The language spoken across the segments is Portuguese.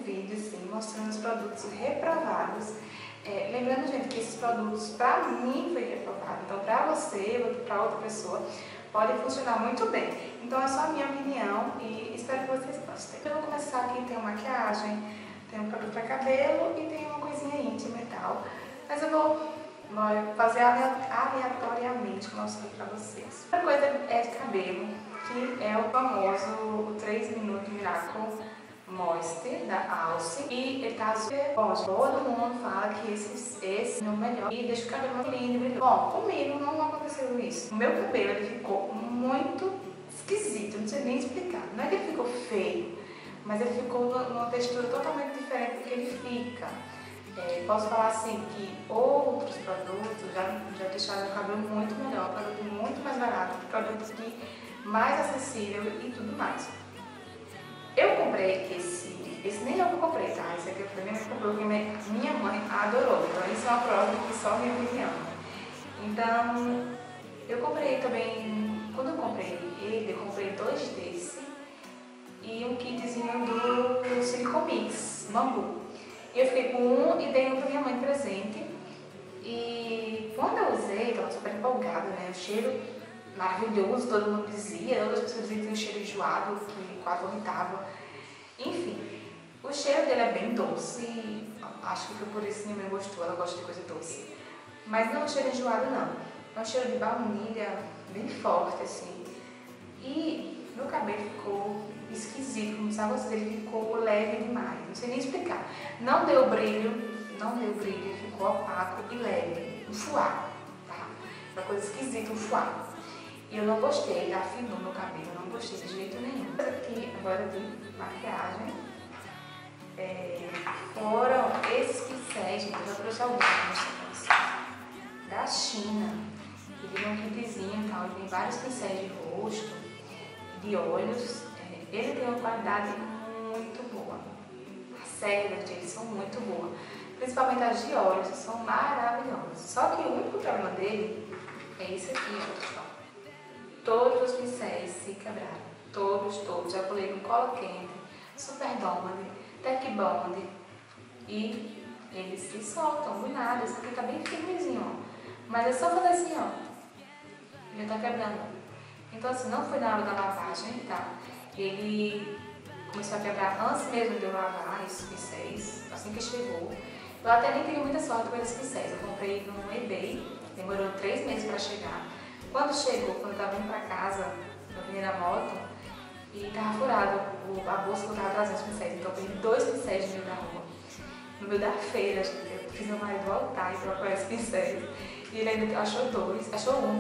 vídeo assim, mostrando os produtos reprovados. Lembrando, gente, que esses produtos para mim foi reprovado, então para você ou para outra pessoa pode funcionar muito bem. Então é só a minha opinião e espero que vocês gostem. Eu vou começar aqui, tem uma maquiagem, tem um produto para cabelo e tem uma coisinha íntima e tal. Mas eu vou fazer aleatoriamente, mostrando para vocês. A primeira coisa é de cabelo, que é o famoso 3 Minutos Miracle Moisture da Alce, e ele tá azul. Bom, todo mundo fala que esse é o melhor e deixa o cabelo mais lindo e brilhoso. Bom, comigo não aconteceu isso. O meu cabelo ele ficou muito esquisito, não sei nem explicar. Não é que ele ficou feio, mas ele ficou numa textura totalmente diferente do que ele fica. Posso falar assim que outros produtos já deixaram o cabelo muito melhor, produto muito mais barato, produto mais acessível e tudo mais. Eu comprei esse nem eu comprei, tá? Esse aqui eu também comprei porque minha mãe adorou, então isso é uma prova que só minha opinião. Então, eu comprei também, quando eu comprei ele, eu comprei 2 desse e um kitzinho do Silicomix, bambu. E eu fiquei com um e dei um pra minha mãe de presente. E quando eu usei, eu tava super empolgada, né? O cheiro maravilhoso, todo mundo dizia. Outras pessoas diziam que tinha um cheiro enjoado, que quase vomitava. Enfim, o cheiro dele é bem doce. Acho que foi por isso que minha mãe gostou, ela gosta de coisa doce. Mas não é um cheiro enjoado, não. É um cheiro de baunilha bem forte, assim. E meu cabelo ficou esquisito, como sabe vocês, ele ficou leve demais, não sei nem explicar. Não deu brilho, ficou opaco e leve, um fuá, tá? Uma coisa esquisita, um fuá. E eu não gostei, afinou meu cabelo, eu não gostei de jeito nenhum. Aqui agora de maquiagem, foram esses pincéis, gente, eu já trouxe alguns pra mostrar pra vocês, da China. Ele é um kitzinho e tal, ele tem vários pincéis de rosto, de olhos. Ele tem uma qualidade muito boa. As cerdas deles são muito boas. Principalmente as de olhos, são maravilhosas. Só que o único problema dele é esse aqui, pessoal. Todos os pincéis se quebraram. Todos. Já pulei no cola quente, Super Bond, Tech Bond. E eles se soltam do nada. Esse aqui tá bem firmezinho, ó. Mas é só fazer assim, ó. Já tá quebrando. Então assim, não foi na hora da lavagem, tá? Ele começou a quebrar antes mesmo de eu lavar esses pincéis, assim que chegou. Eu até nem tive muita sorte com esses pincéis. Eu comprei no eBay, demorou 3 meses para chegar. Quando chegou, quando eu tava indo para casa, eu vim na moto e tava furado a bolsa que eu tava trazendo os pincéis. Então eu perdi 2 pincéis no meio da rua, no meio da feira. Eu fiz meu marido voltar e procurar esses pincéis. E ele ainda achou um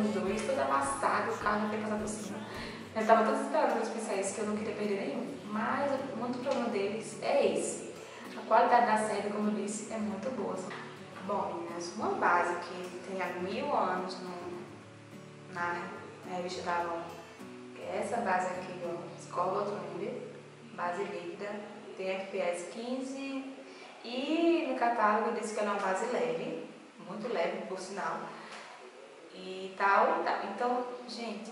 dos 2, todo amassado, o carro não tem passado por cima. Eu estava tão desesperada pelos pincéis que eu não queria perder nenhum. Mas o único problema deles é esse. A qualidade da seda, como eu disse, é muito boa. Bom, meninas, uma base que tem há 1000 anos na revista da Avon, que é essa base aqui, ó, Scolotrude, base líquida, tem FPS 15 e no catálogo diz que ela é uma base leve, muito leve, por sinal, e tal e tal. Então, gente,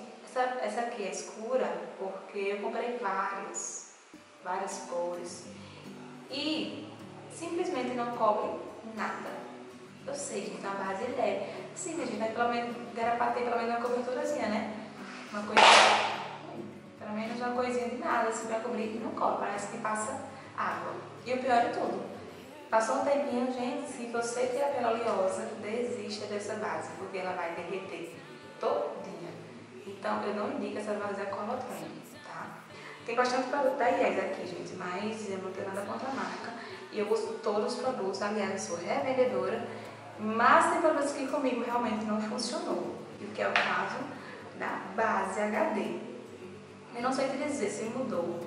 essa aqui é escura porque eu comprei várias cores e simplesmente não cobre nada. Eu sei, gente, é uma base leve. Sim, gente, mas pelo menos era pra ter pelo menos uma coberturazinha, né? Uma coisinha, pelo menos uma coisinha de nada, assim, pra cobrir e não cobre, parece que passa água. E o pior de tudo, passou um tempinho, gente, se você tem a pele oleosa, desista dessa base, porque ela vai derreter todinha. Então, eu não indico essa base da Colotrine, tá? Tem bastante produto da IES aqui, gente, mas eu não tenho nada contra a marca. E eu uso todos os produtos, aliás, eu sou revendedora, mas tem produtos que comigo realmente não funcionou. E o que é o caso da base HD. Eu não sei te dizer se mudou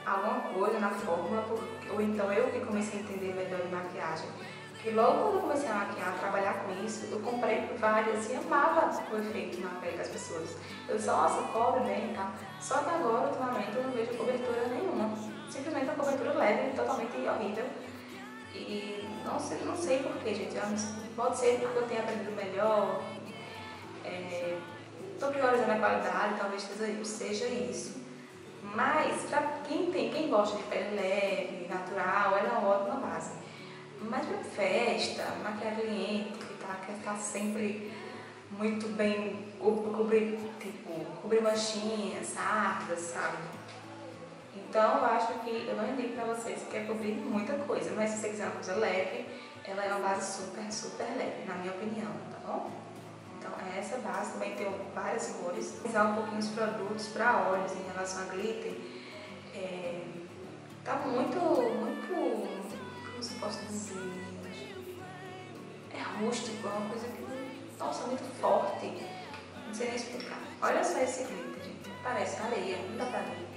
alguma coisa na fórmula, ou então eu que comecei a entender melhor de maquiagem. Porque logo quando eu comecei a maquiar, a trabalhar com isso, eu comprei várias e amava o efeito na pele das pessoas. Eu disse, nossa, cobre bem e tal. Só que agora, ultimamente, eu não vejo cobertura nenhuma. Simplesmente uma cobertura leve, totalmente horrível. E não sei porquê, gente. Pode ser porque eu tenha aprendido melhor, estou priorizando a qualidade, talvez seja isso. Mas, para quem gosta de pele leve, natural, ela mais pra festa, maquiagem cliente, que quer estar sempre muito bem, cobrir manchinhas, sardas, sabe? Então eu acho que eu não indico pra vocês que quer cobrir muita coisa, mas se você quiser uma coisa leve, ela é uma base super, super leve, na minha opinião, tá bom? Então essa base também tem várias cores. Vou usar um pouquinho os produtos para olhos em relação a glitter. Tá muito, como se posso dizer, é rústico, é uma coisa que, nossa, muito forte. Não sei nem explicar. Olha só esse glitter, gente. Parece areia, não dá pra ver.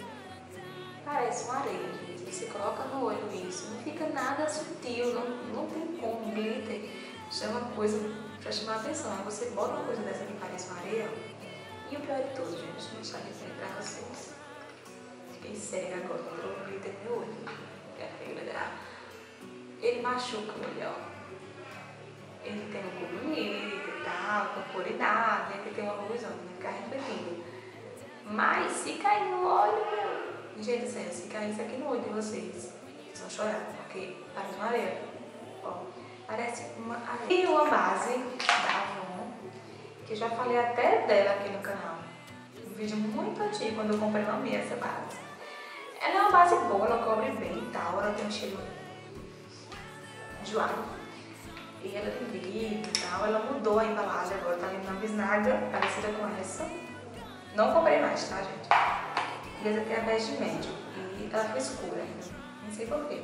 Parece uma areia, gente. Você coloca no olho isso, não fica nada sutil, não tem como. Glitter chama coisa pra chamar a atenção. Aí você bota uma coisa dessa que parece uma areia, e o pior de tudo, gente, não sabe dizer pra vocês. Fiquei cega agora, entrou o glitter no meu olho. Ele machuca o olho, ó. Ele tem um pouco bonito e tal, com cor e nada, ele tem uma luzão, vai ficar refletindo. Mas se cair no olho, gente, sério, se cair isso aqui no olho de vocês vão chorar, porque parece uma areia. Ó, parece uma areia. E uma base da Avon, que eu já falei até dela aqui no canal. Um vídeo muito antigo, quando eu comprei, eu amei essa base. Ela é uma base boa, ela cobre bem e tal, ela tem um cheiro enjoado. E ela tem brilho e tal, ela mudou a embalagem agora, tá vindo uma bisnaga parecida com essa. Não comprei mais, tá, gente? E essa aqui é a bege médio, e ela foi escura ainda, não sei porquê.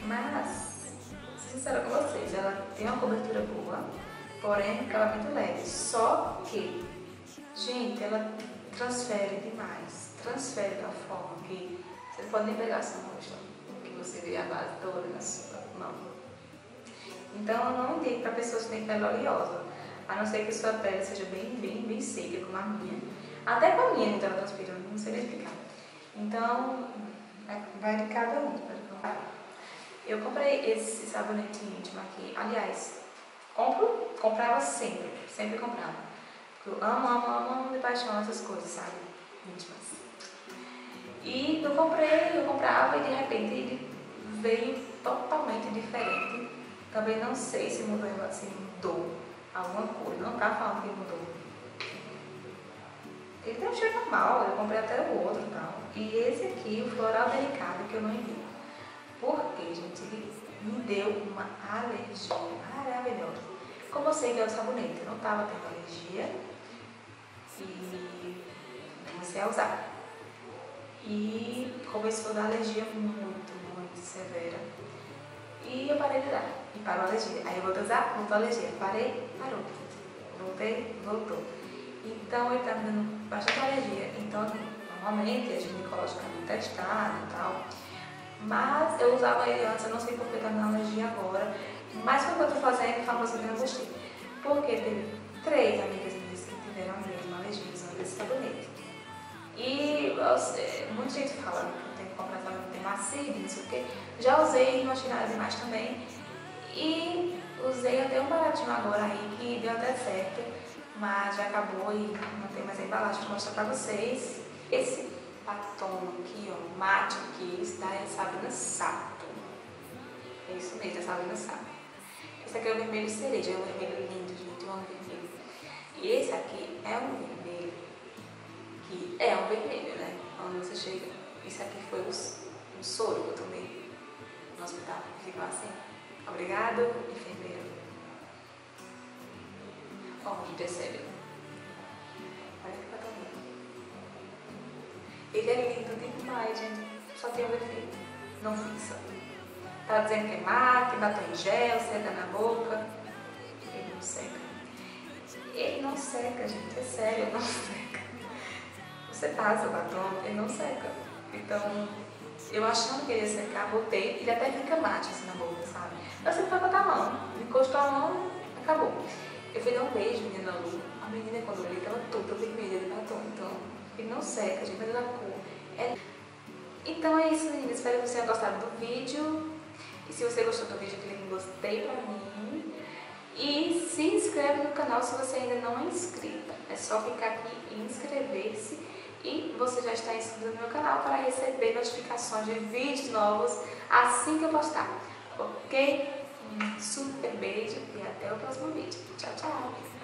Mas, sincera com vocês, ela tem uma cobertura boa, porém ela é muito leve. Só que, gente, ela transfere demais, transfere de uma forma que você não pode nem pegar essa rosto, que você vê a base toda na sua mão. Então eu não indico para pessoas que têm pele oleosa, a não ser que sua pele seja bem seca, como a minha. Até com a minha, então ela transpira, não sei nem explicar. Então, vai de cada um. Eu comprei esse sabonete íntimo aqui, aliás, comprava sempre comprava. Eu amo de paixão essas coisas, sabe? Íntimas. E eu comprava e de repente ele veio totalmente diferente. Também não sei se mudou alguma coisa, não tá falando que mudou. Ele tem um cheiro normal, eu comprei até o outro e tal. E esse aqui, o Floral Delicado, que eu não indico. Porque, gente, ele me deu uma alergia maravilhosa. Como eu sei que é o sabonete, eu não tava tendo alergia e comecei a usar. E começou a dar alergia muito severa. E eu parei de usar. E parou a alergia. Aí eu voltei a usar, voltou a alergia. Parei, parou. Voltei, voltou. Então ele tá me dando bastante alergia. Então, normalmente, a ginecológica não testado e tal. Mas eu usava ele antes, eu não sei porque tá me dando alergia agora. Mas quando eu tô fazendo, falo assim que eu não gostei. Porque teve 3 amigas minhas que tiveram a mesma alergia usando esse sabonete. E muita gente fala que tem que comprar sabonete, tem macio, não sei o que. Já usei e não achei nada demais também. E usei até um baratinho agora aí, que deu até certo. Mas já acabou e não tem mais a embalagem para mostrar pra vocês. Esse batom aqui, ó, mate Kiss, da Sabrina Sato. É isso mesmo, é Sabrina Sato. Esse aqui é o vermelho cereja, é um vermelho lindo, gente, é um vermelho. E esse aqui é um vermelho, que é um vermelho, né? Onde você chega. Esse aqui foi um soro que eu tomei no hospital, que ficou assim. Obrigado, enfermeira. Ó, que percebe. Olha que batom lindo. Ele é lindo demais, gente. Só tem um defeito. Não fixa. Tá dizendo que é mate, batom em gel, seca na boca. Ele não seca. Ele não seca, gente. É sério, ele não seca. Você passa o batom, ele não seca. Então, eu achando que ele ia secar, botei. Ele até fica mate assim na boca, sabe? Eu sempre vou botar a mão. Encostou a mão, acabou. Eu fui dar um beijo, menina Lu. A menina, quando eu olhei, estava toda vermelha de batom. Então, ele não seca, gente, mas é da cor. Então é isso, meninas. Espero que vocês tenham gostado do vídeo. E se você gostou do vídeo, clique em gostei pra mim. E se inscreve no canal se você ainda não é inscrita. É só clicar aqui em inscrever-se. E você já está inscrito no meu canal para receber notificações de vídeos novos assim que eu postar. Ok? Um Um super beijo e até o próximo vídeo. Tchau, tchau!